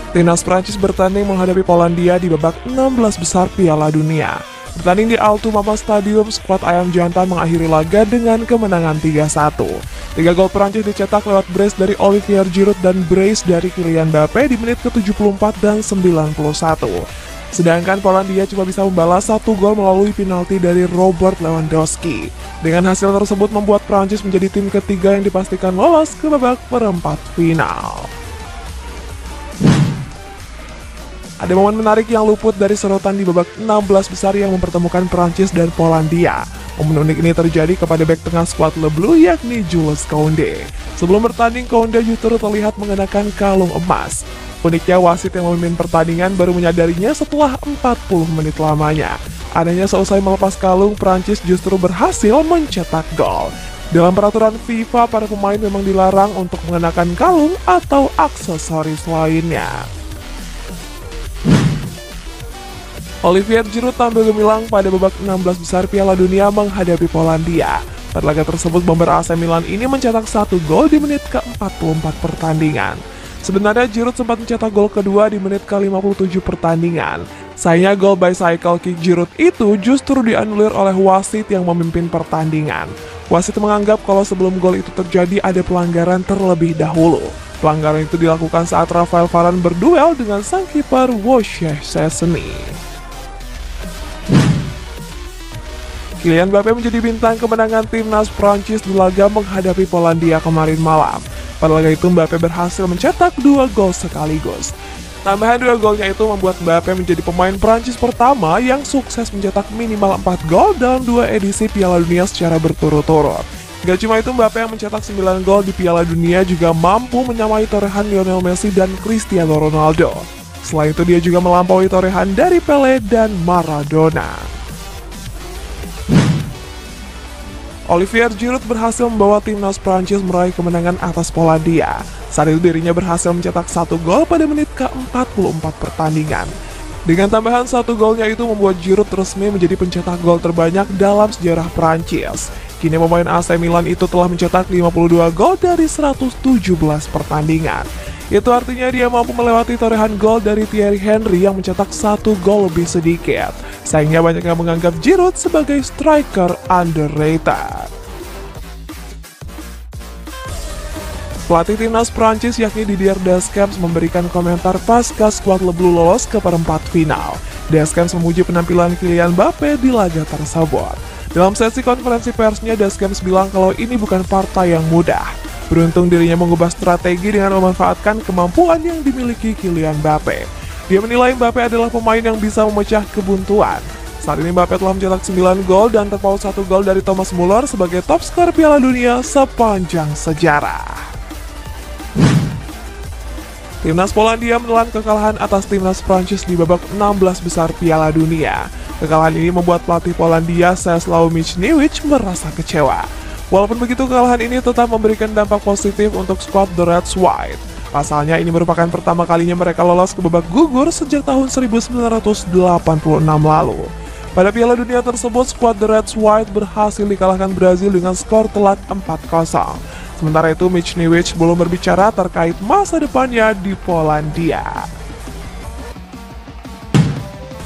Timnas Prancis bertanding menghadapi Polandia di babak 16 besar Piala Dunia. Bertanding di Altu Mama Stadium, skuad Ayam Jantan mengakhiri laga dengan kemenangan 3-1. 3 gol Prancis dicetak lewat brace dari Olivier Giroud dan brace dari Kylian Mbappé di menit ke-74 dan 91. Sedangkan Polandia cuma bisa membalas 1 gol melalui penalti dari Robert Lewandowski. Dengan hasil tersebut membuat Prancis menjadi tim ketiga yang dipastikan lolos ke babak perempat final. Ada momen menarik yang luput dari sorotan di babak 16 besar yang mempertemukan Prancis dan Polandia. Momen unik ini terjadi kepada bek tengah skuad Le Bleu yakni Jules Koundé. Sebelum bertanding, Koundé justru terlihat mengenakan kalung emas. Uniknya, wasit yang memimpin pertandingan baru menyadarinya setelah 40 menit lamanya. Adanya seusai melepas kalung, Prancis justru berhasil mencetak gol. Dalam peraturan FIFA, para pemain memang dilarang untuk mengenakan kalung atau aksesoris lainnya. Olivier Giroud tampil gemilang pada babak 16 besar Piala Dunia menghadapi Polandia. Pada laga tersebut, bomber AC Milan ini mencetak 1 gol di menit ke-44 pertandingan. Sebenarnya Giroud sempat mencetak gol kedua di menit ke-57 pertandingan. Sayangnya gol bicycle kick Giroud itu justru dianulir oleh wasit yang memimpin pertandingan. Wasit menganggap kalau sebelum gol itu terjadi ada pelanggaran terlebih dahulu. Pelanggaran itu dilakukan saat Raphael Varane berduel dengan sang kiper Wojciech Szczesny. Kylian Mbappé menjadi bintang kemenangan timnas Prancis di laga menghadapi Polandia kemarin malam. Pada laga itu Mbappé berhasil mencetak 2 gol sekaligus. Tambahan 2 golnya itu membuat Mbappé menjadi pemain Prancis pertama yang sukses mencetak minimal 4 gol dalam 2 edisi Piala Dunia secara berturut-turut. Gak cuma itu, Mbappé yang mencetak 9 gol di Piala Dunia juga mampu menyamai torehan Lionel Messi dan Cristiano Ronaldo. Selain itu, dia juga melampaui torehan dari Pelé dan Maradona. Olivier Giroud berhasil membawa timnas Prancis meraih kemenangan atas Polandia. Saat itu dirinya berhasil mencetak 1 gol pada menit ke-44 pertandingan. Dengan tambahan 1 golnya itu membuat Giroud resmi menjadi pencetak gol terbanyak dalam sejarah Prancis. Kini pemain AC Milan itu telah mencetak 52 gol dari 117 pertandingan. Itu artinya dia mampu melewati torehan gol dari Thierry Henry yang mencetak 1 gol lebih sedikit. Sayangnya banyak yang menganggap Giroud sebagai striker underrated. Pelatih timnas Prancis yakni Didier Deschamps memberikan komentar pasca skuad Le Bleu lolos ke perempat final. Deschamps memuji penampilan Kylian Mbappé di laga tersebut. Dalam sesi konferensi persnya, Deschamps bilang kalau ini bukan partai yang mudah. Beruntung dirinya mengubah strategi dengan memanfaatkan kemampuan yang dimiliki Kylian Mbappé. Dia menilai Mbappé adalah pemain yang bisa memecah kebuntuan. Saat ini Mbappé telah mencetak 9 gol dan terpaut 1 gol dari Thomas Muller sebagai top skor Piala Dunia sepanjang sejarah. Timnas Polandia menelan kekalahan atas timnas Prancis di babak 16 besar Piala Dunia. Kekalahan ini membuat pelatih Polandia Czesław Michniewicz merasa kecewa. Walaupun begitu, kekalahan ini tetap memberikan dampak positif untuk skuad The Reds White. Pasalnya ini merupakan pertama kalinya mereka lolos ke babak gugur sejak tahun 1986 lalu. Pada Piala Dunia tersebut, skuad The Reds White berhasil dikalahkan Brazil dengan skor telak 4-0. Sementara itu, Michniewicz belum berbicara terkait masa depannya di Polandia.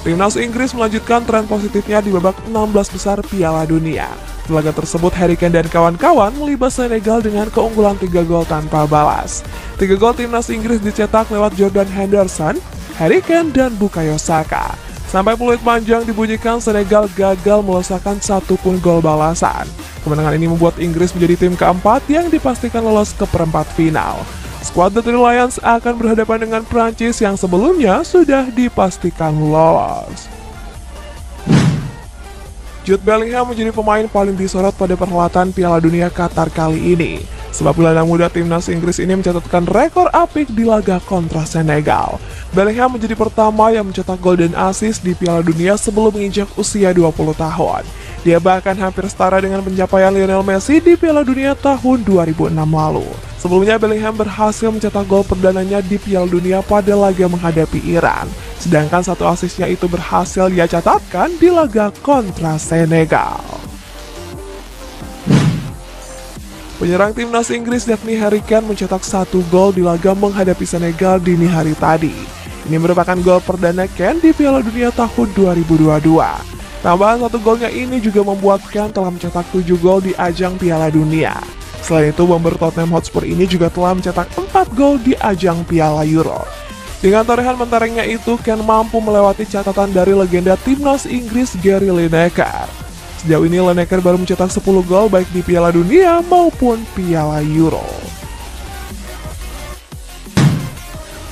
Timnas Inggris melanjutkan tren positifnya di babak 16 besar Piala Dunia. Di laga tersebut, Harry Kane dan kawan-kawan melibas Senegal dengan keunggulan 3 gol tanpa balas. 3 gol timnas Inggris dicetak lewat Jordan Henderson, Harry Kane, dan Bukayo Saka. Sampai peluit panjang dibunyikan, Senegal gagal melesakkan 1 pun gol balasan. Kemenangan ini membuat Inggris menjadi tim keempat yang dipastikan lolos ke perempat final. Skuad The Three Lions akan berhadapan dengan Prancis yang sebelumnya sudah dipastikan lolos. Jude Bellingham menjadi pemain paling disorot pada perhelatan Piala Dunia Qatar kali ini. Sebab gelandang muda timnas Inggris ini mencatatkan rekor apik di laga kontra Senegal. Bellingham menjadi pertama yang mencetak gol dan assist di Piala Dunia sebelum menginjak usia 20 tahun. Dia bahkan hampir setara dengan pencapaian Lionel Messi di Piala Dunia tahun 2006 lalu. Sebelumnya Bellingham berhasil mencetak gol perdananya di Piala Dunia pada laga menghadapi Iran. Sedangkan 1 asisnya itu berhasil dia catatkan di laga kontra Senegal. Penyerang timnas Inggris yakni Harry Kane mencetak 1 gol di laga menghadapi Senegal dini hari tadi. Ini merupakan gol perdana Kane di Piala Dunia tahun 2022. Tambahan 1 golnya ini juga membuat Kane telah mencetak 7 gol di ajang Piala Dunia. Selain itu, bomber Tottenham Hotspur ini juga telah mencetak 4 gol di ajang Piala Euro. Dengan torehan menterengnya itu, Kane mampu melewati catatan dari legenda timnas Inggris Gary Lineker. Sejauh ini Lineker baru mencetak 10 gol baik di Piala Dunia maupun Piala Euro.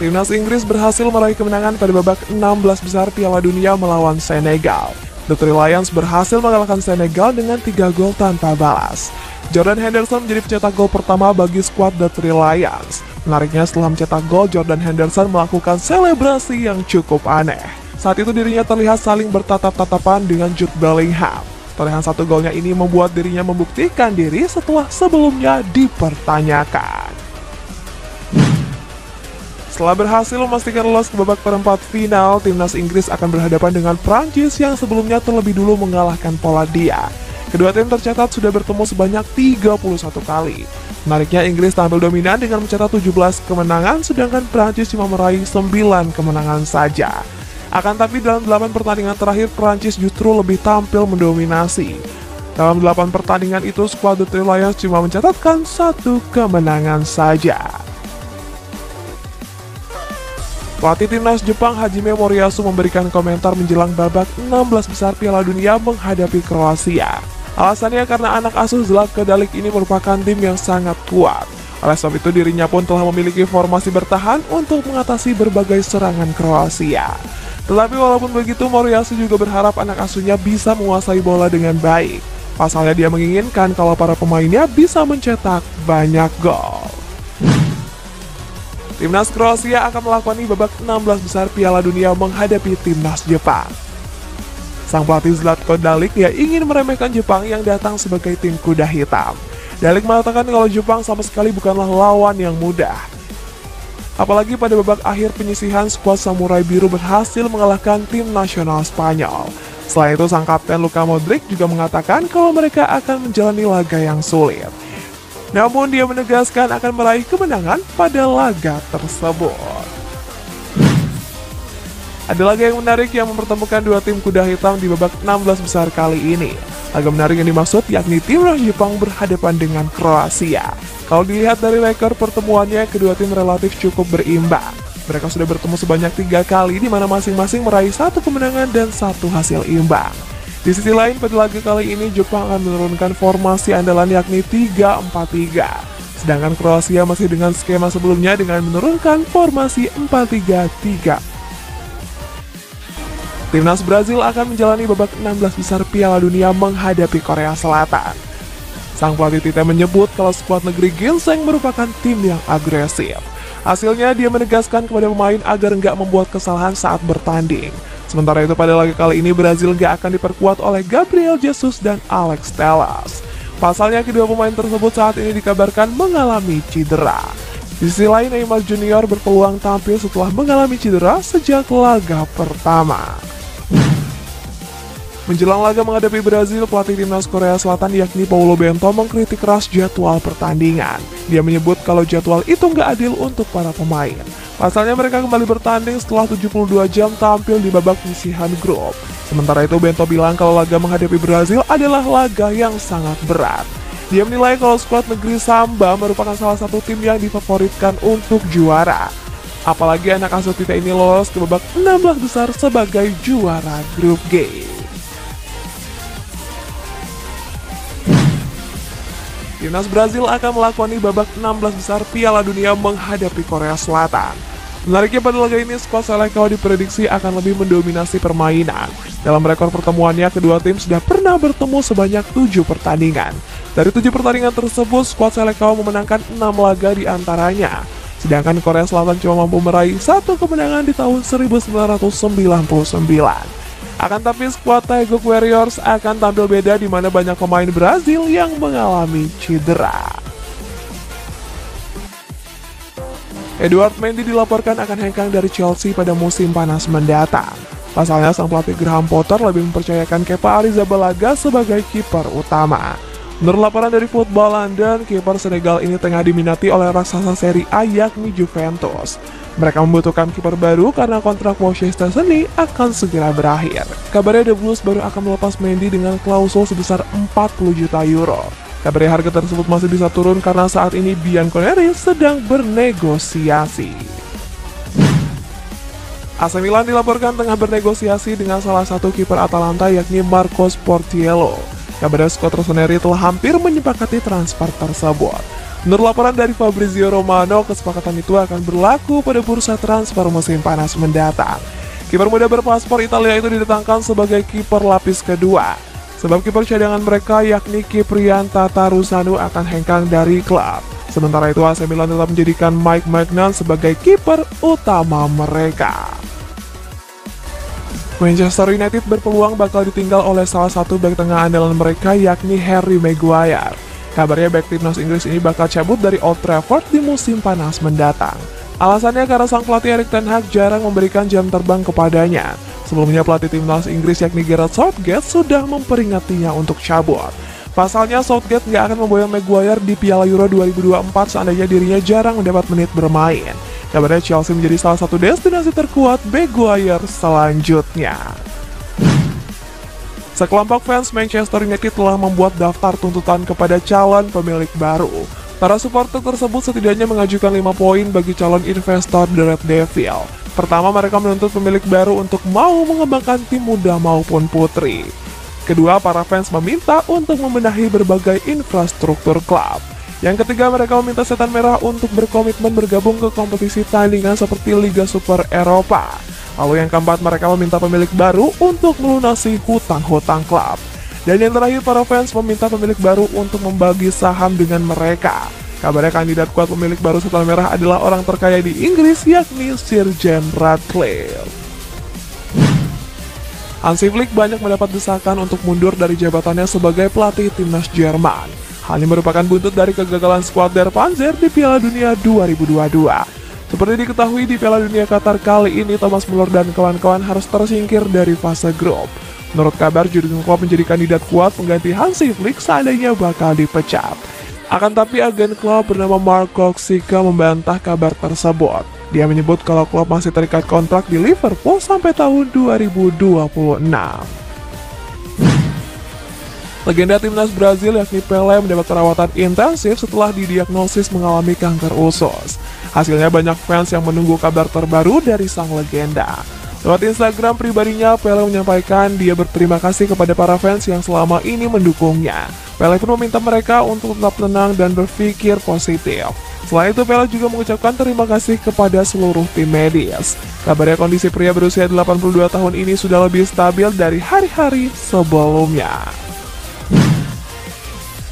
Timnas Inggris berhasil meraih kemenangan pada babak 16 besar Piala Dunia melawan Senegal. The Three Lions berhasil mengalahkan Senegal dengan 3 gol tanpa balas. Jordan Henderson menjadi pencetak gol pertama bagi skuad The Three Lions. Menariknya, setelah mencetak gol, Jordan Henderson melakukan selebrasi yang cukup aneh. Saat itu dirinya terlihat saling bertatap-tatapan dengan Jude Bellingham. Torehan 1 golnya ini membuat dirinya membuktikan diri setelah sebelumnya dipertanyakan. Setelah berhasil memastikan lolos ke babak perempat final, timnas Inggris akan berhadapan dengan Prancis yang sebelumnya terlebih dulu mengalahkan Polandia. Kedua tim tercatat sudah bertemu sebanyak 31 kali. Menariknya, Inggris tampil dominan dengan mencetak 17 kemenangan, sedangkan Prancis cuma meraih 9 kemenangan saja. Akan tapi dalam 8 pertandingan terakhir, Prancis justru lebih tampil mendominasi. Dalam 8 pertandingan itu, skuad The Three Lions cuma mencatatkan 1 kemenangan saja. Pelatih timnas Jepang Hajime Moriyasu memberikan komentar menjelang babak 16 besar Piala Dunia menghadapi Kroasia. Alasannya karena anak asuh Zlatko Dalic ini merupakan tim yang sangat kuat. Oleh sebab itu, dirinya pun telah memiliki formasi bertahan untuk mengatasi berbagai serangan Kroasia. Tetapi walaupun begitu, Moriyasu juga berharap anak asuhnya bisa menguasai bola dengan baik. Pasalnya dia menginginkan kalau para pemainnya bisa mencetak banyak gol. Timnas Kroasia akan melakoni babak 16 besar Piala Dunia menghadapi timnas Jepang. Sang pelatih Zlatko Dalic ingin meremehkan Jepang yang datang sebagai tim kuda hitam. Dalic mengatakan kalau Jepang sama sekali bukanlah lawan yang mudah. Apalagi pada babak akhir penyisihan, skuad Samurai Biru berhasil mengalahkan tim nasional Spanyol. Selain itu, sang kapten Luka Modric juga mengatakan kalau mereka akan menjalani laga yang sulit. Namun dia menegaskan akan meraih kemenangan pada laga tersebut. Ada laga yang menarik yang mempertemukan dua tim kuda hitam di babak 16 besar kali ini. Laga menarik yang dimaksud yakni timnas Jepang berhadapan dengan Kroasia. Kalau dilihat dari rekor pertemuannya, kedua tim relatif cukup berimbang. Mereka sudah bertemu sebanyak 3 kali di mana masing-masing meraih 1 kemenangan dan 1 hasil imbang. Di sisi lain, pada laga kali ini Jepang akan menurunkan formasi andalan yakni 3-4-3. Sedangkan Kroasia masih dengan skema sebelumnya dengan menurunkan formasi 4-3-3. Timnas Brazil akan menjalani babak 16 besar Piala Dunia menghadapi Korea Selatan. Sang pelatih Tite menyebut kalau skuad negeri ginseng merupakan tim yang agresif. Hasilnya, dia menegaskan kepada pemain agar nggak membuat kesalahan saat bertanding. Sementara itu, pada laga kali ini Brazil nggak akan diperkuat oleh Gabriel Jesus dan Alex Telles. Pasalnya, kedua pemain tersebut saat ini dikabarkan mengalami cedera. Di sisi lain, Neymar Junior berpeluang tampil setelah mengalami cedera sejak laga pertama. Menjelang laga menghadapi Brazil, pelatih timnas Korea Selatan yakni Paulo Bento mengkritik keras jadwal pertandingan. Dia menyebut kalau jadwal itu nggak adil untuk para pemain. Pasalnya mereka kembali bertanding setelah 72 jam tampil di babak penyisihan grup. Sementara itu Bento bilang kalau laga menghadapi Brazil adalah laga yang sangat berat. Dia menilai kalau skuad negeri Samba merupakan salah satu tim yang difavoritkan untuk juara. Apalagi anak asuh Tite ini lolos ke babak 16 besar sebagai juara grup G. Timnas Brazil akan melakoni babak 16 besar Piala Dunia menghadapi Korea Selatan. Menariknya pada laga ini, skuad Selecao diprediksi akan lebih mendominasi permainan. Dalam rekor pertemuannya, kedua tim sudah pernah bertemu sebanyak 7 pertandingan. Dari 7 pertandingan tersebut, skuad Selecao memenangkan 6 laga di antaranya. Sedangkan Korea Selatan cuma mampu meraih 1 kemenangan di tahun 1999. Akan tapi skuad Taeguk Warriors akan tampil beda di mana banyak pemain Brazil yang mengalami cedera. Edouard Mendy dilaporkan akan hengkang dari Chelsea pada musim panas mendatang. Pasalnya sang pelatih Graham Potter lebih mempercayakan Kepa Arrizabalaga sebagai kiper utama. Menurut laporan dari Football London, kiper Senegal ini tengah diminati oleh raksasa Serie A yakni Juventus. Mereka membutuhkan kiper baru karena kontrak Manchester City akan segera berakhir. Kabarnya The Blues baru akan melepas Mendy dengan klausul sebesar 40 juta euro. Kabarnya harga tersebut masih bisa turun karena saat ini Bianconeri sedang bernegosiasi. AC Milan dilaporkan tengah bernegosiasi dengan salah satu kiper Atalanta yakni Marcos Portiello. Kabarnya skuad rossoneri telah hampir menyepakati transfer tersebut. Menurut laporan dari Fabrizio Romano, kesepakatan itu akan berlaku pada bursa transfer musim panas mendatang. Kiper muda berpaspor Italia itu didatangkan sebagai kiper lapis kedua, sebab kiper cadangan mereka yakni Kyprian Tatarusanu akan hengkang dari klub. Sementara itu AC Milan tetap menjadikan Mike Maignan sebagai kiper utama mereka. Manchester United berpeluang bakal ditinggal oleh salah satu bek tengah andalan mereka yakni Harry Maguire. Kabarnya bek timnas Inggris ini bakal cabut dari Old Trafford di musim panas mendatang. Alasannya karena sang pelatih Erik ten Hag jarang memberikan jam terbang kepadanya. Sebelumnya pelatih timnas Inggris yakni Gareth Southgate sudah memperingatnya untuk cabut. Pasalnya Southgate nggak akan memboyong Maguire di Piala Euro 2024 seandainya dirinya jarang mendapat menit bermain. Kabarnya Chelsea menjadi salah satu destinasi terkuat Maguire selanjutnya. Sekelompok fans Manchester United telah membuat daftar tuntutan kepada calon pemilik baru. Para supporter tersebut setidaknya mengajukan 5 poin bagi calon investor The Red Devil. Pertama, mereka menuntut pemilik baru untuk mau mengembangkan tim muda maupun putri. Kedua, para fans meminta untuk membenahi berbagai infrastruktur klub. Yang ketiga, mereka meminta Setan Merah untuk berkomitmen bergabung ke kompetisi tandingan seperti Liga Super Eropa. Lalu yang keempat, mereka meminta pemilik baru untuk melunasi hutang-hutang klub. Dan yang terakhir, para fans meminta pemilik baru untuk membagi saham dengan mereka. Kabarnya kandidat kuat pemilik baru Setan Merah adalah orang terkaya di Inggris yakni Sir James Ratcliffe. Hansi Flick banyak mendapat desakan untuk mundur dari jabatannya sebagai pelatih timnas Jerman. Hal ini merupakan buntut dari kegagalan skuad Der Panzer di Piala Dunia 2022. Seperti diketahui di Piala Dunia Qatar kali ini, Thomas Müller dan kawan-kawan harus tersingkir dari fase grup. Menurut kabar, Jurgen Klopp menjadi kandidat kuat pengganti Hansi Flick seandainya bakal dipecat. Akan tapi agen Klopp bernama Mark Koksika membantah kabar tersebut. Dia menyebut kalau Klopp masih terikat kontrak di Liverpool sampai tahun 2026. Legenda timnas Brazil yakni Pelé mendapat perawatan intensif setelah didiagnosis mengalami kanker usus. Hasilnya banyak fans yang menunggu kabar terbaru dari sang legenda. Lewat Instagram pribadinya, Pelé menyampaikan dia berterima kasih kepada para fans yang selama ini mendukungnya. Pelé pun meminta mereka untuk tetap tenang dan berpikir positif. Selain itu, Pelé juga mengucapkan terima kasih kepada seluruh tim medis. Kabarnya kondisi pria berusia 82 tahun ini sudah lebih stabil dari hari-hari sebelumnya.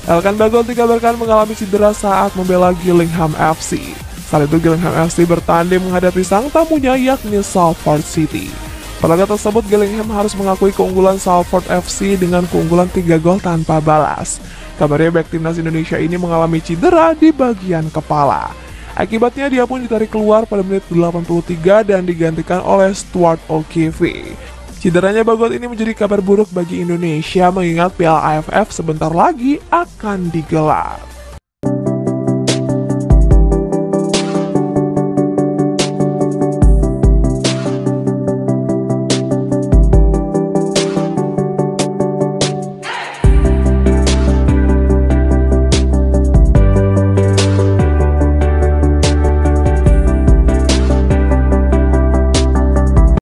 Elkan Bagot dikabarkan mengalami cedera saat membela Gillingham FC. Saat itu Gillingham FC bertanding menghadapi sang tamunya yakni Salford City. Pada laga tersebut Gillingham harus mengakui keunggulan Salford FC dengan keunggulan 3 gol tanpa balas. Kabarnya bek timnas Indonesia ini mengalami cedera di bagian kepala. Akibatnya dia pun ditarik keluar pada menit 83 dan digantikan oleh Stuart O'Keefe. Cederanya Bagot ini menjadi kabar buruk bagi Indonesia mengingat Piala AFF sebentar lagi akan digelar.